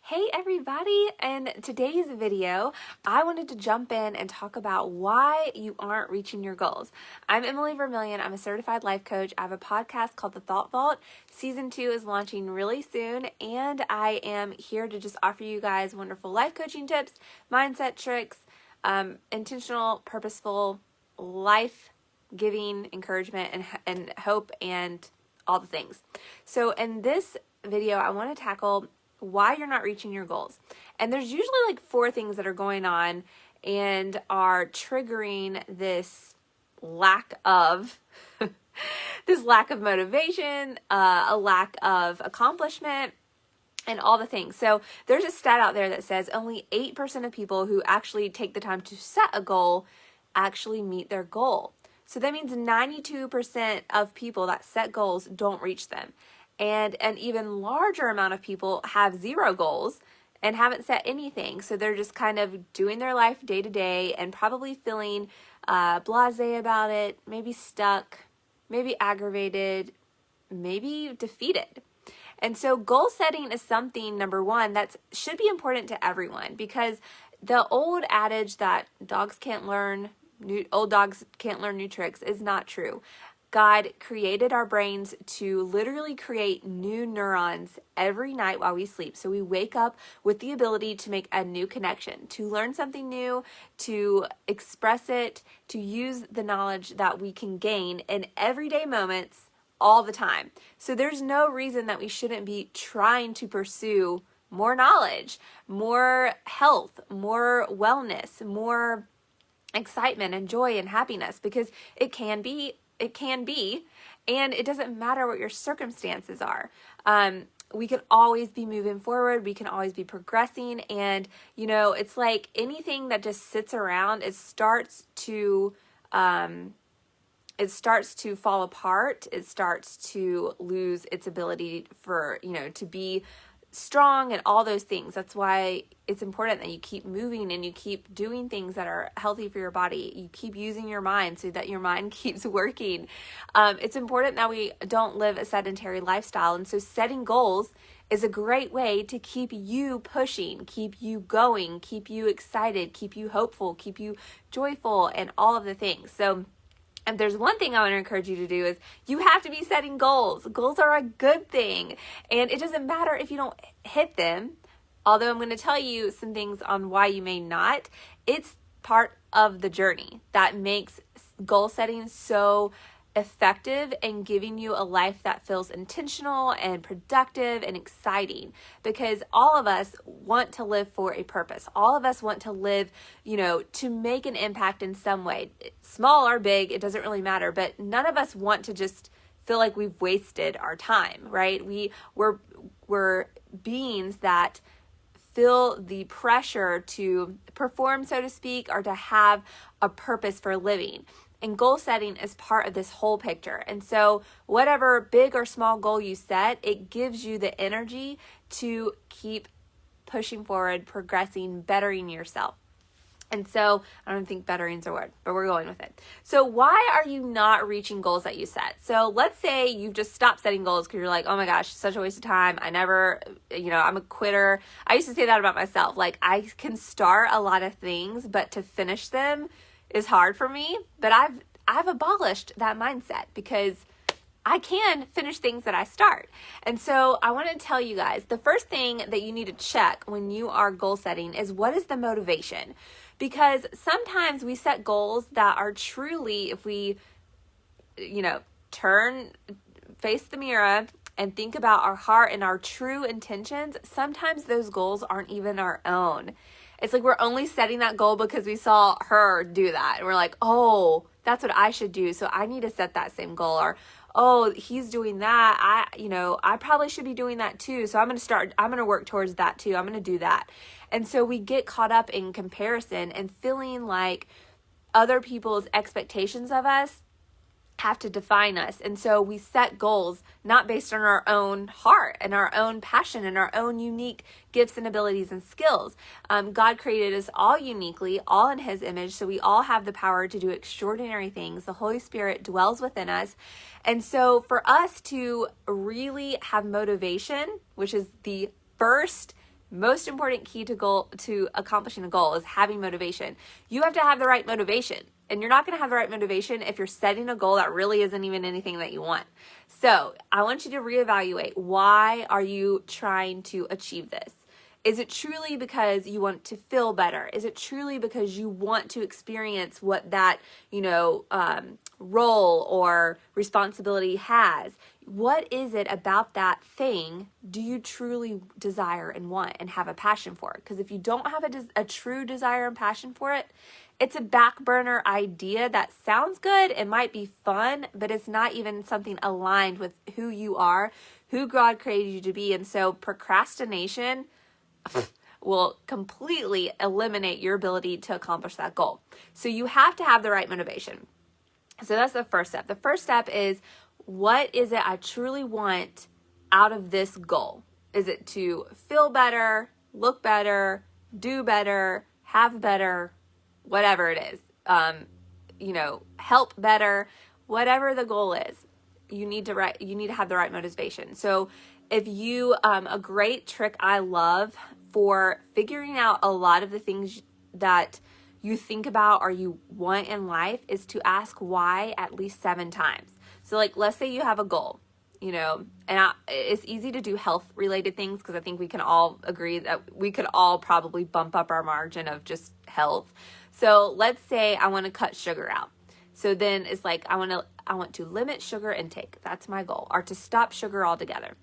Hey everybody, in today's video, I wanted to jump in and talk about why you aren't reaching your goals. I'm Emily Vermillion. I'm a certified life coach. I have a podcast called The Thought Vault. Season 2 is launching really soon, and I am here to just offer you guys wonderful life coaching tips, mindset tricks, intentional, purposeful, life-giving encouragement and hope and all the things. So in this video, I want to tackle why you're not reaching your goals. And there's usually like 4 things that are going on and are triggering this lack of motivation, a lack of accomplishment, and all the things. So there's a stat out there that says only 8% of people who actually take the time to set a goal actually meet their goal. So that means 92% of people that set goals don't reach them. And an even larger amount of people have 0 goals and haven't set anything. So they're just kind of doing their life day to day and probably feeling blasé about it, maybe stuck, maybe aggravated, maybe defeated. And so goal setting is something, number one, that should be important to everyone, because the old adage that old dogs can't learn new tricks is not true. God created our brains to literally create new neurons every night while we sleep. So we wake up with the ability to make a new connection, to learn something new, to express it, to use the knowledge that we can gain in everyday moments all the time. So there's no reason that we shouldn't be trying to pursue more knowledge, more health, more wellness, more excitement and joy and happiness, because it can be, and it doesn't matter what your circumstances are. We can always be moving forward. We can always be progressing. And, it's like anything that just sits around, it starts to fall apart. It starts to lose its ability for, to be strong and all those things. That's why it's important that you keep moving and you keep doing things that are healthy for your body. You keep using your mind so that your mind keeps working. It's important that we don't live a sedentary lifestyle. And so setting goals is a great way to keep you pushing, keep you going, keep you excited, keep you hopeful, keep you joyful, and all of the things. So if there's one thing I want to encourage you to do, is you have to be setting goals. Goals are a good thing. And it doesn't matter if you don't hit them, although I'm going to tell you some things on why you may not. It's part of the journey that makes goal setting so effective and giving you a life that feels intentional and productive and exciting, because all of us want to live for a purpose. All of us want to live, to make an impact in some way, small or big, it doesn't really matter, but none of us want to just feel like we've wasted our time, right? We're beings that feel the pressure to perform, so to speak, or to have a purpose for living. And goal setting is part of this whole picture. And so whatever big or small goal you set, it gives you the energy to keep pushing forward, progressing, bettering yourself. And so I don't think bettering's a word, but we're going with it. So why are you not reaching goals that you set? So let's say you've just stopped setting goals because you're like, oh my gosh, such a waste of time. I'm a quitter. I used to say that about myself. Like, I can start a lot of things, but to finish them is hard for me. But I've abolished that mindset, because I can finish things that I start. And so I want to tell you guys, the first thing that you need to check when you are goal setting is, what is the motivation? Because sometimes we set goals that are truly, if we, face the mirror and think about our heart and our true intentions, sometimes those goals aren't even our own. It's like we're only setting that goal because we saw her do that. And we're like, oh, that's what I should do, so I need to set that same goal. Or, oh, he's doing that. I probably should be doing that too. So I'm going to work towards that too. I'm going to do that. And so we get caught up in comparison and feeling like other people's expectations of us have to define us. And so we set goals not based on our own heart and our own passion and our own unique gifts and abilities and skills. God created us all uniquely, all in His image. So we all have the power to do extraordinary things. The Holy Spirit dwells within us. And so for us to really have motivation, which is the first most important key to accomplishing a goal is having motivation. You have to have the right motivation, and you're not going to have the right motivation if you're setting a goal that really isn't even anything that you want. So I want you to reevaluate, why are you trying to achieve this? Is it truly because you want to feel better? Is it truly because you want to experience what that, role or responsibility has? What is it about that thing do you truly desire and want and have a passion for? Because if you don't have a true desire and passion for it, it's a back burner idea that sounds good. It might be fun, but it's not even something aligned with who you are, who God created you to be. And so procrastination will completely eliminate your ability to accomplish that goal. So you have to have the right motivation. So that's the first step. The first step is, what is it I truly want out of this goal? Is it to feel better, look better, do better, have better, whatever it is, help better, whatever the goal is, you need to have the right motivation. So if you, a great trick I love for figuring out a lot of the things that you think about or you want in life is to ask why at least 7 times. So like, let's say you have a goal, it's easy to do health related things, because I think we can all agree that we could all probably bump up our margin of just health. So let's say I want to cut sugar out. So then it's like, I want to limit sugar intake. That's my goal, or to stop sugar altogether.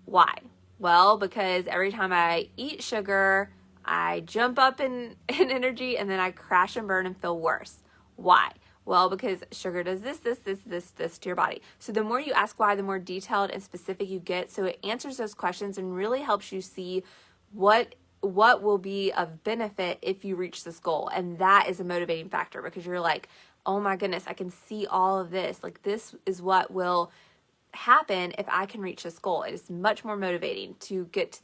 Why? Well, because every time I eat sugar, I jump up in energy, and then I crash and burn and feel worse. Why? Well, because sugar does this to your body. So the more you ask why, the more detailed and specific you get. So it answers those questions and really helps you see what will be of benefit if you reach this goal. And that is a motivating factor, because you're like, oh my goodness, I can see all of this. Like, this is what will happen if I can reach this goal. It is much more motivating to get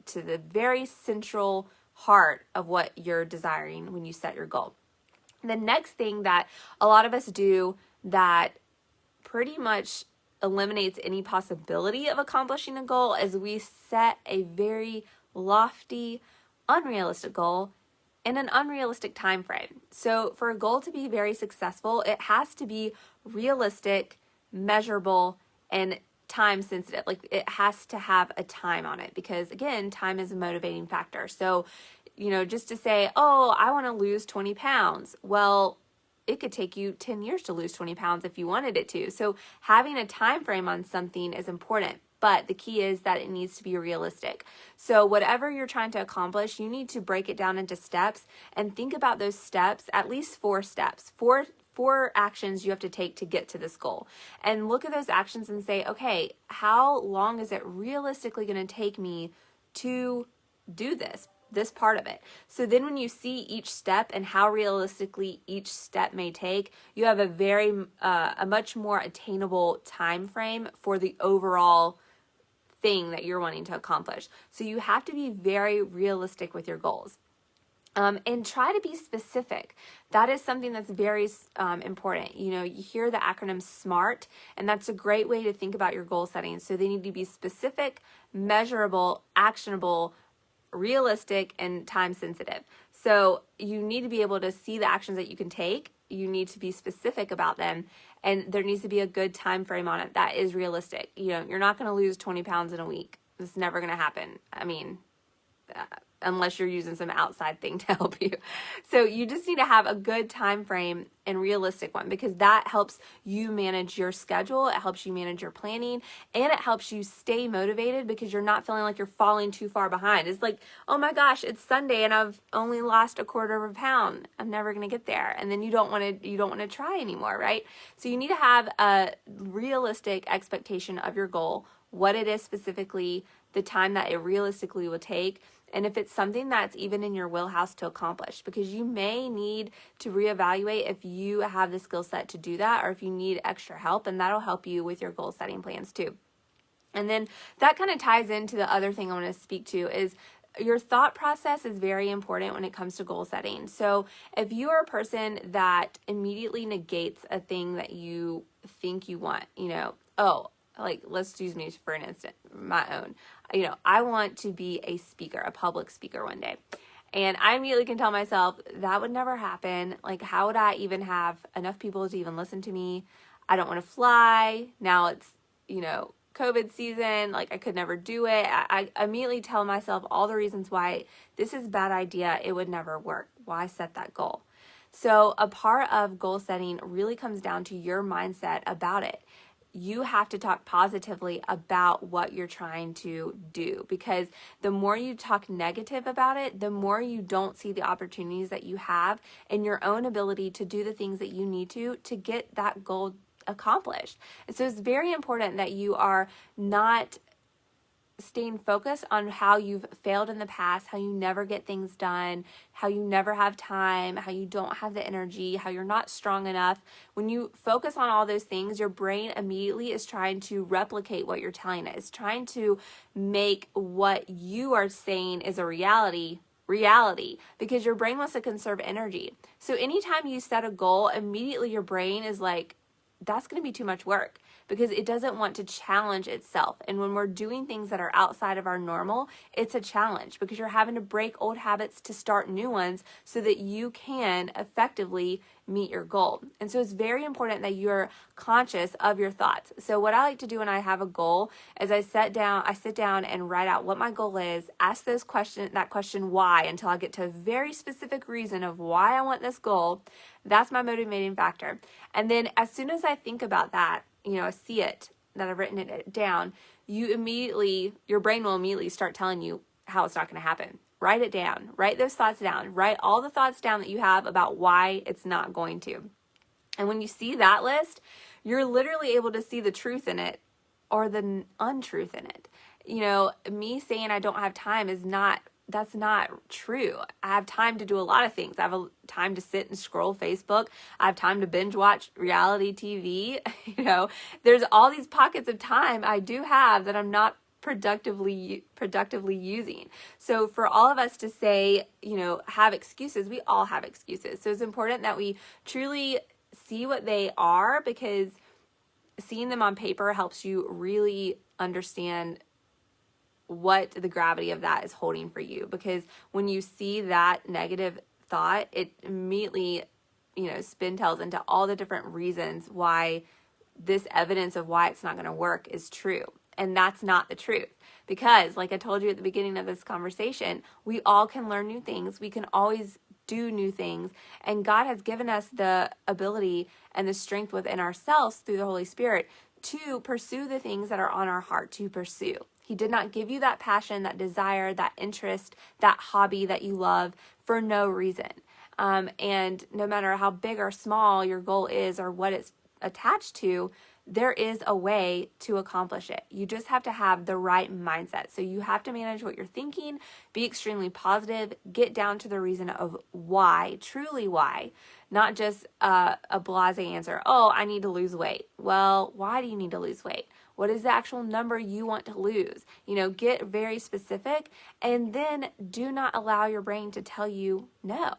to the very central heart of what you're desiring when you set your goal. The next thing that a lot of us do that pretty much eliminates any possibility of accomplishing a goal is we set a very lofty, unrealistic goal in an unrealistic time frame. So for a goal to be very successful, it has to be realistic, measurable, and time sensitive. Like, it has to have a time on it, because again, time is a motivating factor. So, just to say, oh, I want to lose 20 pounds. Well, it could take you 10 years to lose 20 pounds if you wanted it to. So having a time frame on something is important, but the key is that it needs to be realistic. So whatever you're trying to accomplish, you need to break it down into steps and think about those steps, at least 4 steps, four actions you have to take to get to this goal. And look at those actions and say, okay, how long is it realistically going to take me to do this part of it? So then when you see each step and how realistically each step may take, you have a much more attainable time frame for the overall thing that you're wanting to accomplish. So you have to be very realistic with your goals. And try to be specific. That is something that's very important. You hear the acronym SMART, and that's a great way to think about your goal setting. So they need to be specific, measurable, actionable, realistic, and time sensitive. So you need to be able to see the actions that you can take. You need to be specific about them, and there needs to be a good time frame on it that is realistic. You're not going to lose 20 pounds in a week. It's never going to happen. Unless you're using some outside thing to help you. So you just need to have a good time frame and realistic one, because that helps you manage your schedule. It helps you manage your planning, and it helps you stay motivated, because you're not feeling like you're falling too far behind. It's like, oh my gosh, it's Sunday and I've only lost 1/4 pound. I'm never going to get there. And then you don't want to try anymore, right? So you need to have a realistic expectation of your goal, what it is specifically, the time that it realistically will take, and if it's something that's even in your wheelhouse to accomplish, because you may need to reevaluate if you have the skill set to do that, or if you need extra help, and that'll help you with your goal setting plans too. And then that kind of ties into the other thing I want to speak to is your thought process is very important when it comes to goal setting. So if you are a person that immediately negates a thing that you think you want, like, let's use me for an instant, my own. I want to be a speaker, a public speaker one day. And I immediately can tell myself that would never happen. Like, how would I even have enough people to even listen to me? I don't want to fly. Now it's, COVID season. Like, I could never do it. I immediately tell myself all the reasons why this is a bad idea. It would never work. Why set that goal? So a part of goal setting really comes down to your mindset about it. You have to talk positively about what you're trying to do, because the more you talk negative about it, the more you don't see the opportunities that you have and your own ability to do the things that you need to get that goal accomplished. And so it's very important that you are not staying focused on how you've failed in the past, how you never get things done, how you never have time, how you don't have the energy, how you're not strong enough. When you focus on all those things, your brain immediately is trying to replicate what you're telling it. It's trying to make what you are saying is a reality, because your brain wants to conserve energy. So anytime you set a goal, immediately your brain is like, that's going to be too much work, because it doesn't want to challenge itself. And when we're doing things that are outside of our normal, it's a challenge, because you're having to break old habits to start new ones so that you can effectively meet your goal. And so it's very important that you're conscious of your thoughts. So what I like to do when I have a goal is I sit down and write out what my goal is, ask that question why, until I get to a very specific reason of why I want this goal. That's my motivating factor. And then as soon as I think about that, I see it, that I've written it down, your brain will immediately start telling you how it's not going to happen. Write it down. Write those thoughts down. Write all the thoughts down that you have about why it's not going to. And when you see that list, you're literally able to see the truth in it or the untruth in it. Me saying I don't have time that's not true. I have time to do a lot of things. I have time to sit and scroll Facebook. I have time to binge watch reality TV. There's all these pockets of time I do have that I'm not productively using. So for all of us to say, have excuses, we all have excuses. So it's important that we truly see what they are, because seeing them on paper helps you really understand what the gravity of that is holding for you. Because when you see that negative thought, it immediately, spin tells into all the different reasons why this evidence of why it's not going to work is true. And that's not the truth. Because like I told you at the beginning of this conversation, we all can learn new things. We can always do new things. And God has given us the ability and the strength within ourselves through the Holy Spirit to pursue the things that are on our heart to pursue. He did not give you that passion, that desire, that interest, that hobby that you love for no reason. And no matter how big or small your goal is or what it's attached to, there is a way to accomplish it. You just have to have the right mindset. So you have to manage what you're thinking, be extremely positive, get down to the reason of why, truly why, not just a blasé answer. Oh, I need to lose weight. Well, why do you need to lose weight? What is the actual number you want to lose? Get very specific, and then do not allow your brain to tell you no.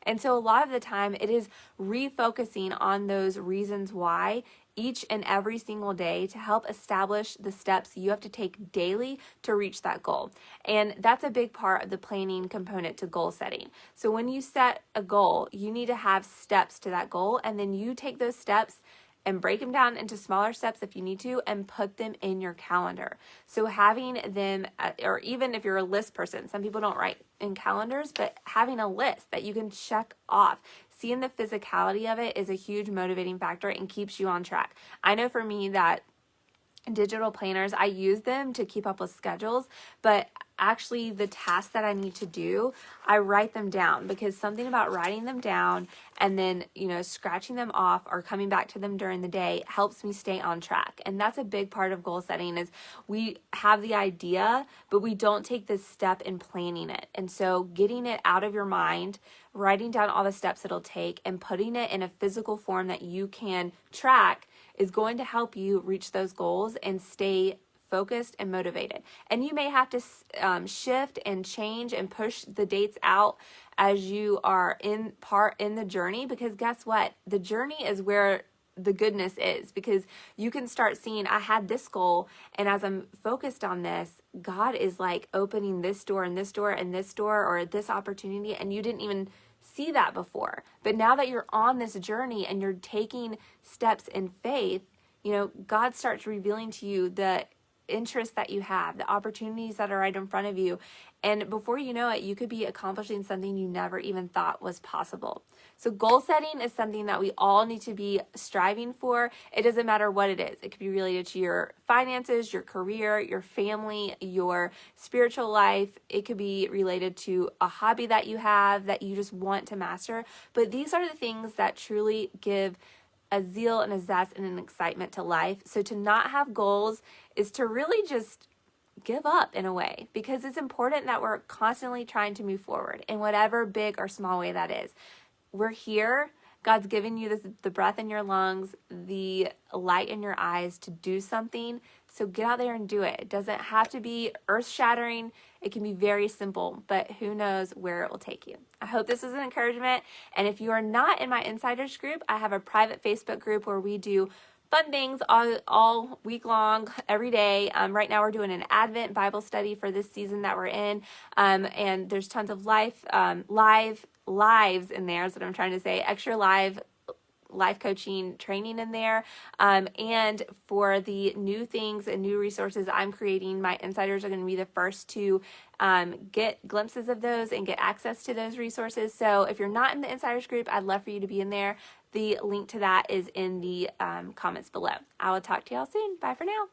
And so a lot of the time it is refocusing on those reasons why each and every single day to help establish the steps you have to take daily to reach that goal. And that's a big part of the planning component to goal setting. So when you set a goal, you need to have steps to that goal, and then you take those steps and break them down into smaller steps if you need to, and put them in your calendar. So having them, or even if you're a list person, some people don't write in calendars, but having a list that you can check off, seeing the physicality of it is a huge motivating factor and keeps you on track. I know for me that digital planners, I use them to keep up with schedules, but actually the tasks that I need to do, I write them down, because something about writing them down and then, scratching them off or coming back to them during the day helps me stay on track. And that's a big part of goal setting, is we have the idea, but we don't take this step in planning it. And so getting it out of your mind, writing down all the steps it'll take, and putting it in a physical form that you can track is going to help you reach those goals and stay focused and motivated. And you may have to shift and change and push the dates out as you are in the journey, because guess what? The journey is where the goodness is, because you can start seeing, I had this goal, and as I'm focused on this, God is like opening this door and this door and this door, or this opportunity, and you didn't even see that before. But now that you're on this journey and you're taking steps in faith, God starts revealing to you the interests that you have, the opportunities that are right in front of you. And before you know it, you could be accomplishing something you never even thought was possible. So goal setting is something that we all need to be striving for. It doesn't matter what it is. It could be related to your finances, your career, your family, your spiritual life. It could be related to a hobby that you have that you just want to master. But these are the things that truly give a zeal and a zest and an excitement to life. So to not have goals is to really just give up in a way, because it's important that we're constantly trying to move forward in whatever big or small way that is. We're here. God's given you the breath in your lungs, the light in your eyes to do something. So get out there and do it. It doesn't have to be earth-shattering. It can be very simple, but who knows where it will take you. I hope this was an encouragement. And if you are not in my insiders group, I have a private Facebook group where we do fun things all week long, every day. Right now we're doing an Advent Bible study for this season that we're in. And there's tons of lives in there, is what I'm trying to say, extra life coaching training in there. And for the new things and new resources I'm creating, my insiders are going to be the first to get glimpses of those and get access to those resources. So if you're not in the insiders group, I'd love for you to be in there. The link to that is in the comments below. I will talk to y'all soon. Bye for now.